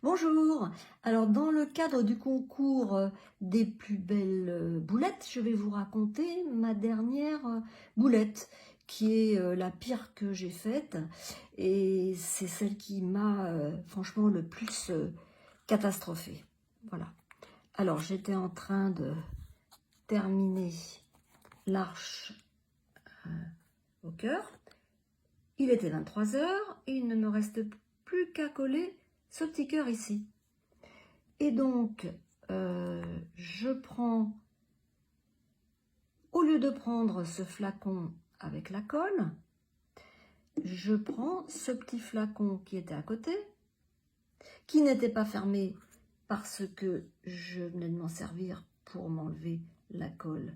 Bonjour. Alors, dans le cadre du concours des plus belles boulettes, je vais vous raconter ma dernière boulette, qui est la pire que j'ai faite. Et c'est celle qui m'a franchement le plus catastrophée. Voilà. Alors, j'étais en train de terminer l'arche au cœur. Il était 23 h et il ne me reste plus qu'à coller ce petit cœur ici. Et donc, je prends, au lieu de prendre ce flacon avec la colle, je prends ce petit flacon qui était à côté, qui n'était pas fermé parce que je venais de m'en servir pour m'enlever la colle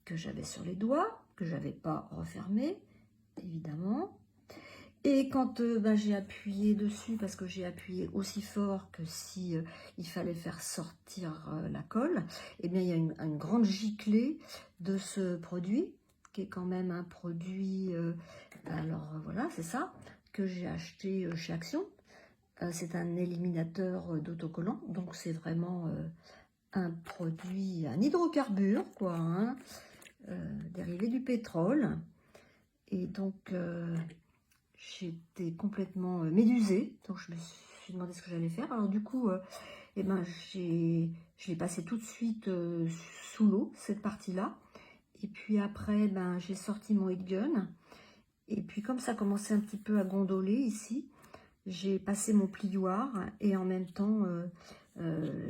que j'avais sur les doigts, que je n'avais pas refermé, évidemment. Et quand j'ai appuyé dessus, parce que j'ai appuyé aussi fort que si il fallait faire sortir la colle, eh bien il y a une grande giclée de ce produit, qui est quand même un produit, voilà, c'est ça, que j'ai acheté chez Action. C'est un éliminateur d'autocollants, donc c'est vraiment un produit, un hydrocarbure, quoi, hein, dérivé du pétrole. Et donc... j'étais complètement médusée, donc je me suis demandé ce que j'allais faire. Alors du coup, je l'ai passé tout de suite sous l'eau, cette partie-là. Et puis après, j'ai sorti mon heat gun. Et puis comme ça commençait un petit peu à gondoler ici, j'ai passé mon plioir et en même temps,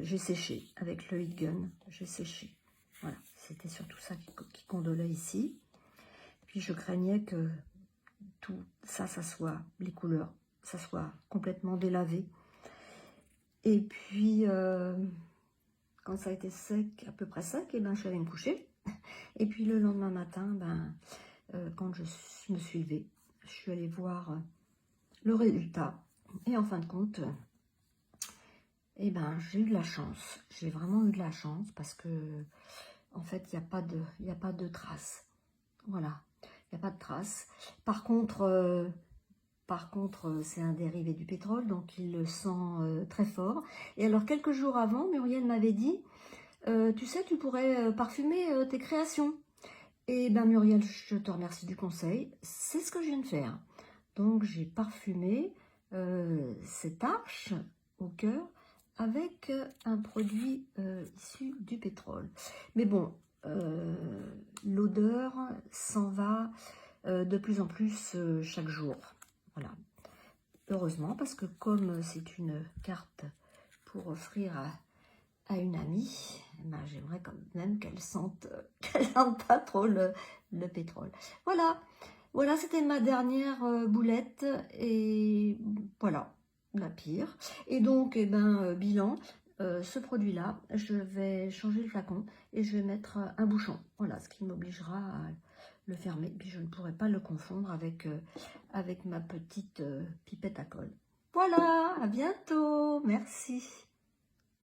j'ai séché avec le heat gun. J'ai séché. Voilà, c'était surtout ça qui gondolait ici. Puis je craignais que tout ça soit, les couleurs, ça soit complètement délavé. Et puis, quand ça a été sec, à peu près sec, et je suis allée me coucher. Et puis le lendemain matin, quand je me suis levée, je suis allée voir le résultat. Et en fin de compte, j'ai eu de la chance. J'ai vraiment eu de la chance parce que, en fait, il n'y a pas de traces. Voilà, il n'y a pas de traces. Par contre, c'est un dérivé du pétrole, donc il le sent très fort. Et alors, quelques jours avant, Muriel m'avait dit, tu sais, tu pourrais parfumer tes créations. Et Muriel, je te remercie du conseil. C'est ce que je viens de faire. Donc, j'ai parfumé cette arche au cœur avec un produit issu du pétrole. Mais bon, l'odeur s'en va de plus en plus chaque jour. Voilà. Heureusement, parce que comme c'est une carte pour offrir à une amie, j'aimerais quand même qu'elle sente pas trop le pétrole. Voilà, voilà, c'était ma dernière boulette, et voilà, la pire. Et donc, bilan, ce produit-là, je vais changer le flacon et je vais mettre un bouchon. Voilà, ce qui m'obligera à le fermer. Puis je ne pourrai pas le confondre avec, avec ma petite pipette à colle. Voilà, à bientôt, merci.